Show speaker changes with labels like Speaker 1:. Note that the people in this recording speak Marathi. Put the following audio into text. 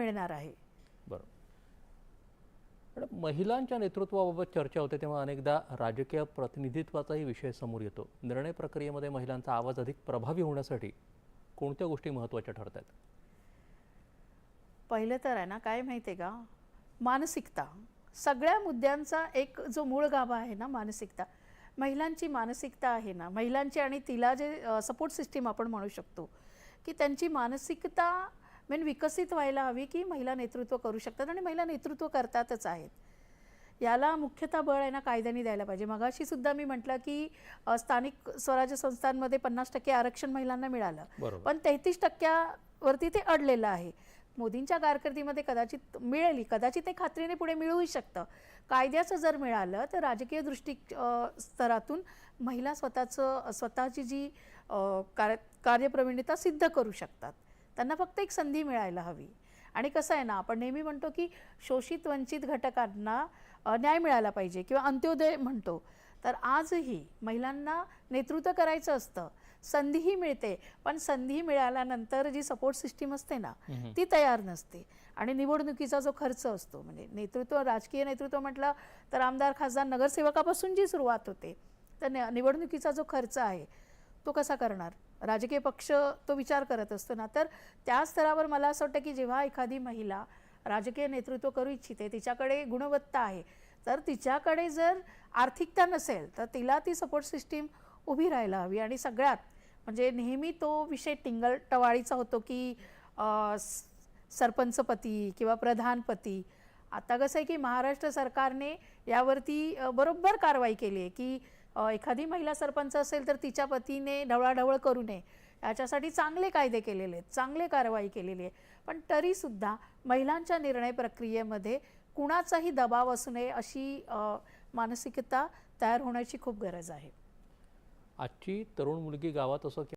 Speaker 1: मिळणार आहे.
Speaker 2: बरोबर. पण महिलांच्या नेतृत्वाबाबत चर्चा होते तेव्हा अनेकदा राजकीय प्रतिनिधित्वाचाही विषय समोर येतो. निर्णय प्रक्रियेमध्ये महिलांचा आवाज अधिक प्रभावी होण्यासाठी कोणत्या गोष्टी महत्त्वाच्या ठरतात?
Speaker 1: पहिलं तर आहे ना, काय माहिती आहे का, मानसिकता सगळ्या मुद्द्यांचा एक जो मूळ गाभा आहे ना, मानसिकता. महिलांची मानसिकता आहे ना, महिलांची आणि तिला जे सपोर्ट सिस्टीम आपण म्हणू शकतो की त्यांची मानसिकता विकसित व्हायला हवी की महिला नेतृत्व करू शकतात आणि महिला नेतृत्व करतातच आहेत. याला मुख्यतः बळ आहे ना कायद्याने द्यायला पाहिजे. मगाशी सुद्धा मी म्हटलं की स्थानिक स्वराज्य संस्थांमध्ये 50% आरक्षण महिलांना मिळालं, पण 33% वरती ते अडलेलं आहे. मोदींच्या कारकिर्दीमध्ये कदाचित मिळेल, कदाचित ते खात्रीने पुढे मिळूही शकतं. कायद्याचं जर मिळालं तर राजकीय दृष्टी स्तरातून महिला स्वतःची जी कार्यप्रवीणता सिद्ध करू शकतात. त्यांना फक्त एक संधी मिळायला हवी. आणि कसं आहे ना, आपण नेहमी म्हणतो की शोषित वंचित घटकांना न्याय मिळाला पाहिजे किंवा अंत्योदय म्हणतो. तर आजही महिलांना नेतृत्व करायचं असतं, संधीही मिळते, पण संधी मिळाल्यानंतर जी सपोर्ट सिस्टीम असते ना ती तयार नसते. आणि निवडणुकीचा जो खर्च असतो, म्हणजे नेतृत्व, राजकीय नेतृत्व म्हटलं तर आमदार, खासदार, नगरसेवकापासून जी सुरुवात होते, तर निवडणुकीचा जो खर्च आहे तो कसा करणार राजकीय पक्ष, तो विचार करत असतो ना. तर त्या स्तरावर मला असं वाटतं की जेव्हा एखादी महिला राजकीय नेतृत्व करू इच्छिते, तिच्याकडे गुणवत्ता आहे, तर तिच्याकडे जर आर्थिकता नसेल तर तिला ती सपोर्ट सिस्टीम उभी राहायला हवी. आणि सगळ्यात म्हणजे नेहमी तो विषय टवाळीचा होतो की सरपंचपती किंवा प्रधानपती. आता कसं आहे की महाराष्ट्र सरकारने यावरती बरोबर कारवाई केली आहे की एखादी महिला सरपंच असेल तर तिच्या पतीने ढवळाढवळ करू नये, याच्यासाठी चांगले कायदे केलेले आहेत, चांगले कारवाई केलेली आहे. पण तरीसुद्धा महिलांच्या निर्णय प्रक्रियेमध्ये कुणाचाही दबाव असू नये अशी मानसिकता तयार होण्याची खूप गरज आहे.
Speaker 2: आजची तरुण मुलगी गावात असो